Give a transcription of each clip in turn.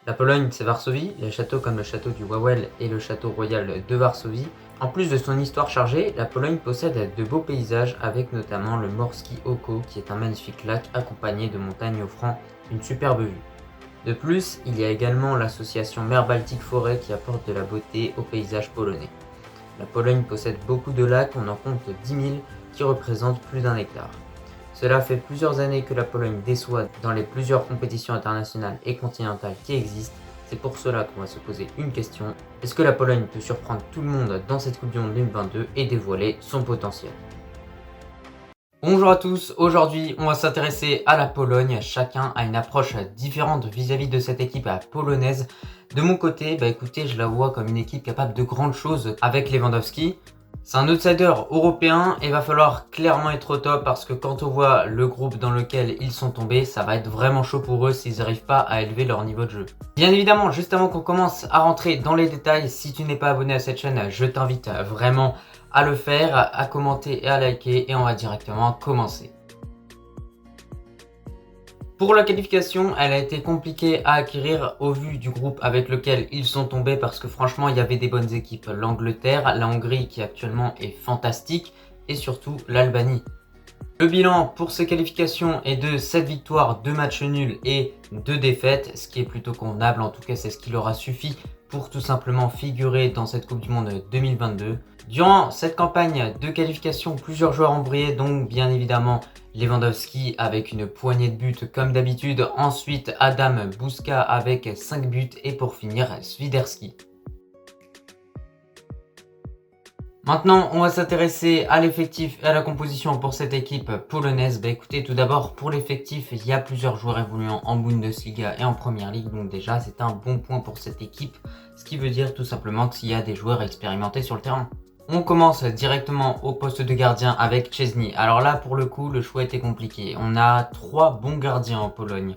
La Pologne, c'est Varsovie, les châteaux comme le château du Wawel et le château royal de Varsovie. En plus de son histoire chargée, la Pologne possède de beaux paysages avec notamment le Morski Oko qui est un magnifique lac accompagné de montagnes offrant une superbe vue. De plus, il y a également l'association Mer Baltique Forêt qui apporte de la beauté au paysage polonais. La Pologne possède beaucoup de lacs, on en compte 10 000 qui représentent plus d'1 hectare. Cela fait plusieurs années que la Pologne déçoit dans les plusieurs compétitions internationales et continentales qui existent. C'est pour cela qu'on va se poser une question. Est-ce que la Pologne peut surprendre tout le monde dans cette Coupe du Monde 2022 et dévoiler son potentiel? Bonjour à tous, aujourd'hui on va s'intéresser à la Pologne. Chacun a une approche différente vis-à-vis de cette équipe polonaise. De mon côté, écoutez, je la vois comme une équipe capable de grandes choses avec Lewandowski. C'est un outsider européen et va falloir clairement être au top parce que quand on voit le groupe dans lequel ils sont tombés, ça va être vraiment chaud pour eux s'ils n'arrivent pas à élever leur niveau de jeu. Bien évidemment, juste avant qu'on commence à rentrer dans les détails, si tu n'es pas abonné à cette chaîne, je t'invite vraiment à le faire, à commenter et à liker et on va directement commencer. Pour la qualification, elle a été compliquée à acquérir au vu du groupe avec lequel ils sont tombés parce que franchement, il y avait des bonnes équipes. L'Angleterre, la Hongrie qui actuellement est fantastique et surtout l'Albanie. Le bilan pour ces qualifications est de 7 victoires, 2 matchs nuls et 2 défaites, ce qui est plutôt convenable. En tout cas, c'est ce qui leur a suffi pour tout simplement figurer dans cette Coupe du Monde 2022. Durant cette campagne de qualification, plusieurs joueurs ont brillé, donc bien évidemment Lewandowski avec une poignée de buts comme d'habitude. Ensuite, Adam Bouska avec 5 buts et pour finir, Swiderski. Maintenant, on va s'intéresser à l'effectif et à la composition pour cette équipe polonaise. Écoutez, tout d'abord, pour l'effectif, il y a plusieurs joueurs évoluant en Bundesliga et en Première Ligue. Donc déjà, c'est un bon point pour cette équipe. Ce qui veut dire tout simplement qu'il y a des joueurs expérimentés sur le terrain. On commence directement au poste de gardien avec Szczęsny. Alors là, pour le coup, le choix était compliqué. On a 3 bons gardiens en Pologne.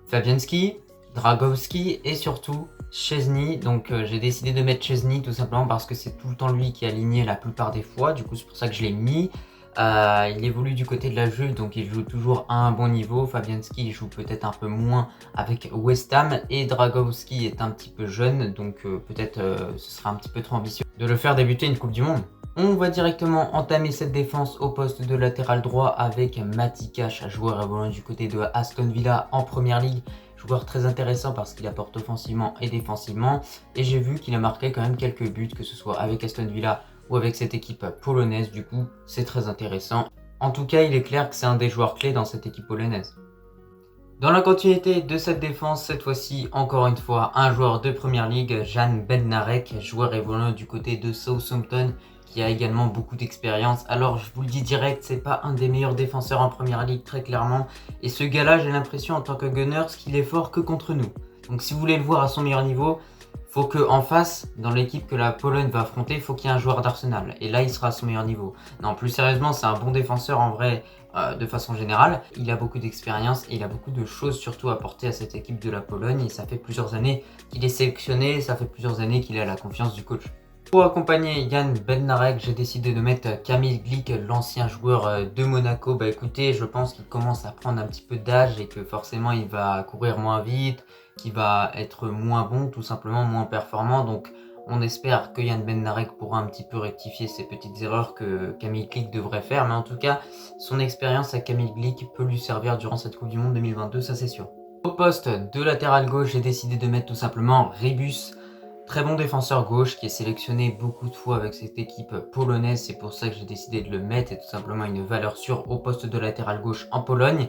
Fabianski, Dragowski et surtout Szczęsny. Donc j'ai décidé de mettre Szczęsny tout simplement parce que c'est tout le temps lui qui est aligné la plupart des fois. Du coup c'est pour ça que je l'ai mis. Il évolue du côté de la Juve, donc il joue toujours à un bon niveau. Fabianski joue peut-être un peu moins avec West Ham et Dragowski est un petit peu jeune, donc peut-être ce sera un petit peu trop ambitieux de le faire débuter une Coupe du Monde. On va directement entamer cette défense au poste de latéral droit avec Mati Cash, joueur évoluant du côté de Aston Villa en Première Ligue. Joueur très intéressant parce qu'il apporte offensivement et défensivement. Et j'ai vu qu'il a marqué quand même quelques buts, que ce soit avec Aston Villa ou avec cette équipe polonaise. Du coup, c'est très intéressant. En tout cas, il est clair que c'est un des joueurs clés dans cette équipe polonaise. Dans la continuité de cette défense, cette fois-ci, encore une fois, un joueur de Première Ligue, Jan Bednarek, joueur évoluant du côté de Southampton, qui a également beaucoup d'expérience. Alors je vous le dis direct, c'est pas un des meilleurs défenseurs en Première Ligue très clairement. Et ce gars-là, j'ai l'impression en tant que Gunners qu'il est fort que contre nous. Donc si vous voulez le voir à son meilleur niveau, faut que en face, dans l'équipe que la Pologne va affronter, faut qu'il y ait un joueur d'Arsenal. Et là, il sera à son meilleur niveau. Non, plus sérieusement, c'est un bon défenseur en vrai, de façon générale. Il a beaucoup d'expérience et il a beaucoup de choses surtout à apporter à cette équipe de la Pologne. Et ça fait plusieurs années qu'il est sélectionné, ça fait plusieurs années qu'il a la confiance du coach. Pour accompagner Jan Bednarek, j'ai décidé de mettre Kamil Glik, l'ancien joueur de Monaco. Écoutez, je pense qu'il commence à prendre un petit peu d'âge et que forcément il va courir moins vite, qu'il va être moins bon, tout simplement moins performant. Donc on espère que Jan Bednarek pourra un petit peu rectifier ces petites erreurs que Kamil Glik devrait faire. Mais en tout cas, son expérience à Kamil Glik peut lui servir durant cette Coupe du Monde 2022, ça c'est sûr. Au poste de latéral gauche, j'ai décidé de mettre tout simplement Rebus. Très bon défenseur gauche qui est sélectionné beaucoup de fois avec cette équipe polonaise, c'est pour ça que j'ai décidé de le mettre et tout simplement une valeur sûre au poste de latéral gauche en Pologne.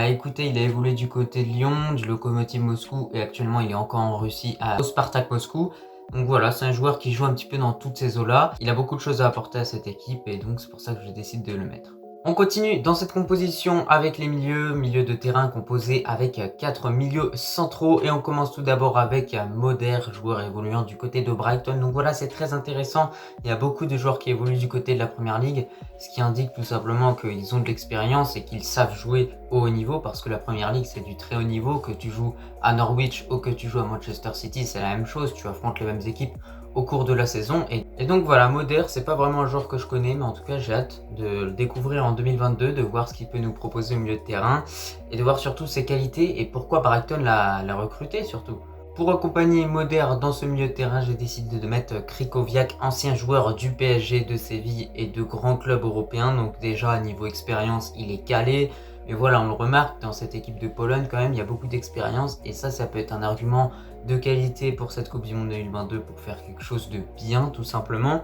Écoutez, il a évolué du côté de Lyon, du Lokomotiv Moscou et actuellement il est encore en Russie au Spartak Moscou. Donc voilà, c'est un joueur qui joue un petit peu dans toutes ces eaux-là. Il a beaucoup de choses à apporter à cette équipe et donc c'est pour ça que je décide de le mettre. On continue dans cette composition avec les milieux de terrain composés avec 4 milieux centraux et on commence tout d'abord avec Moder, joueur évoluant du côté de Brighton. Donc voilà, c'est très intéressant, il y a beaucoup de joueurs qui évoluent du côté de la Première Ligue, ce qui indique tout simplement qu'ils ont de l'expérience et qu'ils savent jouer au haut niveau parce que la Première Ligue c'est du très haut niveau, que tu joues à Norwich ou que tu joues à Manchester City, c'est la même chose, tu affrontes les mêmes équipes au cours de la saison et donc voilà, Moder c'est pas vraiment un joueur que je connais mais en tout cas j'ai hâte de le découvrir en 2022, de voir ce qu'il peut nous proposer au milieu de terrain et de voir surtout ses qualités et pourquoi Brighton l'a recruté surtout. Pour accompagner Moder dans ce milieu de terrain, j'ai décidé de mettre Krychowiak, ancien joueur du PSG, de Séville et de grands clubs européens. Donc déjà, à niveau expérience, il est calé. Mais voilà, on le remarque, dans cette équipe de Pologne, quand même, il y a beaucoup d'expérience. Et ça peut être un argument de qualité pour cette Coupe du Monde 2022 pour faire quelque chose de bien, tout simplement.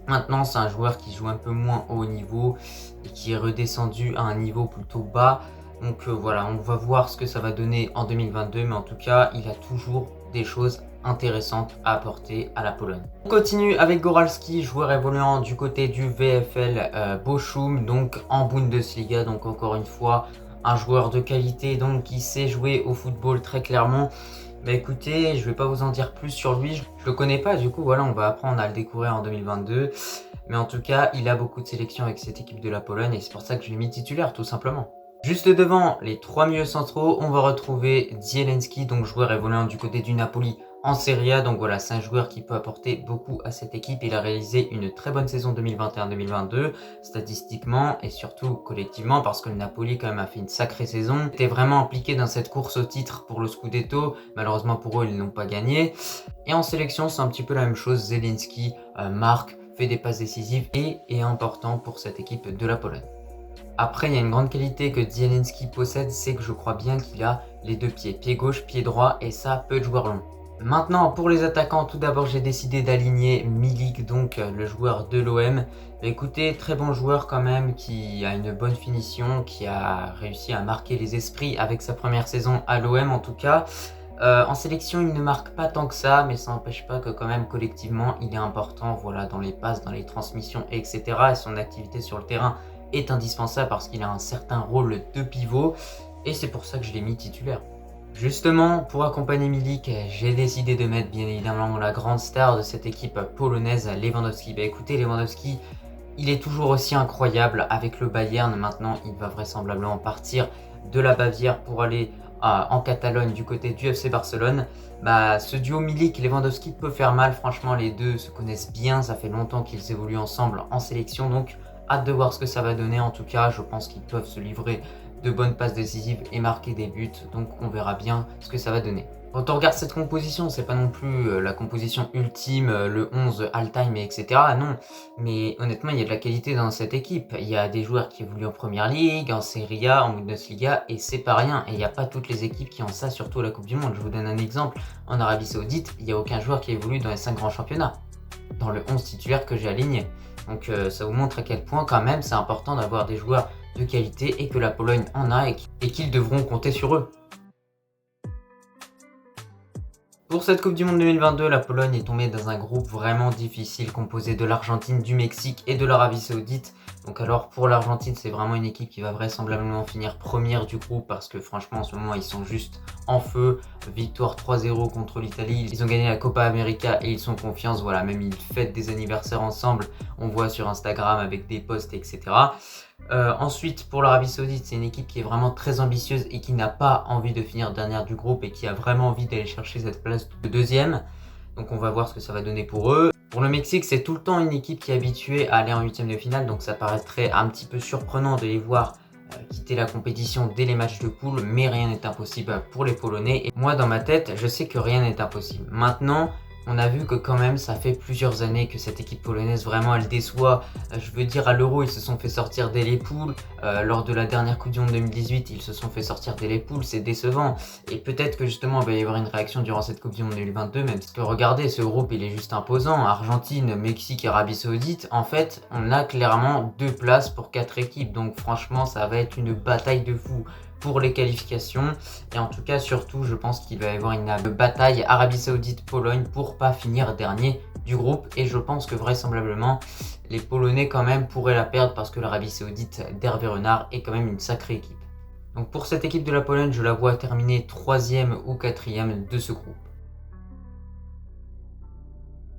Maintenant, c'est un joueur qui joue un peu moins haut niveau et qui est redescendu à un niveau plutôt bas. Donc voilà, on va voir ce que ça va donner en 2022, mais en tout cas, il a toujours des choses intéressantes à apporter à la Pologne. On continue avec Goralski, joueur évoluant du côté du VfL Bochum, donc en Bundesliga. Donc encore une fois, un joueur de qualité donc qui sait jouer au football très clairement. Bah écoutez, je vais pas vous en dire plus sur lui, je le connais pas, du coup voilà, on va apprendre à le découvrir en 2022. Mais en tout cas, il a beaucoup de sélections avec cette équipe de la Pologne et c'est pour ça que je l'ai mis titulaire tout simplement. Juste devant les trois milieux centraux, on va retrouver Zielinski, donc joueur évoluant du côté du Napoli en Serie A. Donc voilà, c'est un joueur qui peut apporter beaucoup à cette équipe. Il a réalisé une très bonne saison 2021-2022, statistiquement et surtout collectivement, parce que le Napoli quand même a fait une sacrée saison. Il était vraiment impliqué dans cette course au titre pour le Scudetto. Malheureusement pour eux, ils n'ont pas gagné. Et en sélection, c'est un petit peu la même chose. Zielinski marque, fait des passes décisives et est important pour cette équipe de la Pologne. Après, il y a une grande qualité que Zielinski possède, c'est que je crois bien qu'il a les deux pieds, pied gauche, pied droit, et ça, peu de joueurs l'ont. Maintenant, pour les attaquants, tout d'abord, j'ai décidé d'aligner Milik, donc le joueur de l'OM. Écoutez, très bon joueur quand même, qui a une bonne finition, qui a réussi à marquer les esprits avec sa première saison à l'OM en tout cas. En sélection, il ne marque pas tant que ça, mais ça n'empêche pas que quand même collectivement, il est important, voilà, dans les passes, dans les transmissions, etc. Et son activité sur le terrain est indispensable parce qu'il a un certain rôle de pivot et c'est pour ça que je l'ai mis titulaire. Justement, pour accompagner Milik, j'ai décidé de mettre bien évidemment la grande star de cette équipe polonaise, Lewandowski. Bah écoutez, Lewandowski, il est toujours aussi incroyable avec le Bayern. Maintenant, il va vraisemblablement partir de la Bavière pour aller en Catalogne du côté du FC Barcelone. Bah, ce duo Milik-Lewandowski peut faire mal. Franchement, les deux se connaissent bien. Ça fait longtemps qu'ils évoluent ensemble en sélection. Donc, hâte de voir ce que ça va donner. En tout cas, je pense qu'ils peuvent se livrer de bonnes passes décisives et marquer des buts. Donc, on verra bien ce que ça va donner. Quand on regarde cette composition, c'est pas non plus la composition ultime, le 11 all-time, etc. Non, mais honnêtement, il y a de la qualité dans cette équipe. Il y a des joueurs qui évoluent en Première Ligue, en Serie A, en Bundesliga, et c'est pas rien. Et il n'y a pas toutes les équipes qui ont ça, surtout à la Coupe du Monde. Je vous donne un exemple. En Arabie Saoudite, il n'y a aucun joueur qui évolue dans les 5 grands championnats, dans le 11 titulaire que j'ai aligné. Donc ça vous montre à quel point quand même c'est important d'avoir des joueurs de qualité et que la Pologne en a et qu'ils devront compter sur eux. Pour cette Coupe du Monde 2022, la Pologne est tombée dans un groupe vraiment difficile composé de l'Argentine, du Mexique et de l'Arabie Saoudite. Donc alors pour l'Argentine, c'est vraiment une équipe qui va vraisemblablement finir première du groupe parce que franchement en ce moment ils sont juste en feu. Victoire 3-0 contre l'Italie, ils ont gagné la Copa América et ils sont en confiance. Voilà, même ils fêtent des anniversaires ensemble, on voit sur Instagram avec des posts, etc. Ensuite, pour l'Arabie Saoudite, c'est une équipe qui est vraiment très ambitieuse et qui n'a pas envie de finir dernière du groupe et qui a vraiment envie d'aller chercher cette place de deuxième. Donc on va voir ce que ça va donner pour eux. Pour le Mexique, c'est tout le temps une équipe qui est habituée à aller en huitième de finale, donc ça paraîtrait un petit peu surprenant de les voir quitter la compétition dès les matchs de poule, mais rien n'est impossible pour les Polonais. Et moi, dans ma tête, je sais que rien n'est impossible. Maintenant, on a vu que quand même, ça fait plusieurs années que cette équipe polonaise, vraiment, elle déçoit. Je veux dire, à l'Euro, ils se sont fait sortir dès les poules. Lors de la dernière Coupe du Monde 2018, ils se sont fait sortir dès les poules. C'est décevant. Et peut-être que justement, il va y avoir une réaction durant cette Coupe du Monde 2022, même parce que regardez, ce groupe, il est juste imposant. Argentine, Mexique, Arabie Saoudite. En fait, on a clairement 2 places pour 4 équipes. Donc franchement, ça va être une bataille de fou pour les qualifications et en tout cas surtout je pense qu'il va y avoir une bataille Arabie Saoudite-Pologne pour pas finir dernier du groupe et je pense que vraisemblablement les Polonais quand même pourraient la perdre parce que l'Arabie Saoudite d'Hervé Renard est quand même une sacrée équipe. Donc pour cette équipe de la Pologne, je la vois terminer 3e ou 4e de ce groupe.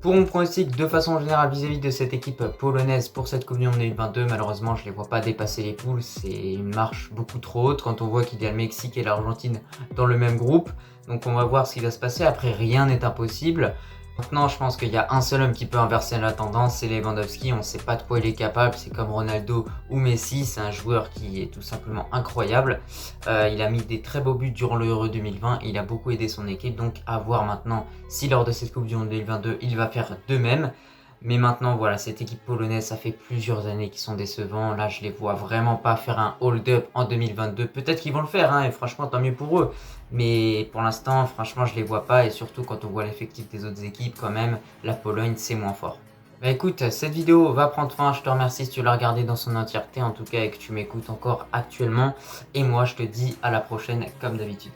Pour mon pronostic de façon générale vis-à-vis de cette équipe polonaise pour cette Coupe du Monde 2022, malheureusement je ne les vois pas dépasser les poules, c'est une marche beaucoup trop haute quand on voit qu'il y a le Mexique et l'Argentine dans le même groupe. Donc on va voir ce qui va se passer, après rien n'est impossible. Maintenant, je pense qu'il y a un seul homme qui peut inverser la tendance, c'est Lewandowski. On ne sait pas de quoi il est capable. C'est comme Ronaldo ou Messi. C'est un joueur qui est tout simplement incroyable. Il a mis des très beaux buts durant l'Euro 2020. Il a beaucoup aidé son équipe. Donc, à voir maintenant si lors de cette Coupe du Monde 2022, il va faire de même. Mais maintenant, voilà, cette équipe polonaise, ça fait plusieurs années qu'ils sont décevants. Là, je les vois vraiment pas faire un hold-up en 2022. Peut-être qu'ils vont le faire, hein, et franchement, tant mieux pour eux. Mais pour l'instant, franchement, je les vois pas. Et surtout, quand on voit l'effectif des autres équipes, quand même, la Pologne, c'est moins fort. Bah écoute, cette vidéo va prendre fin. Je te remercie si tu l'as regardée dans son entièreté, en tout cas, et que tu m'écoutes encore actuellement. Et moi, je te dis à la prochaine, comme d'habitude.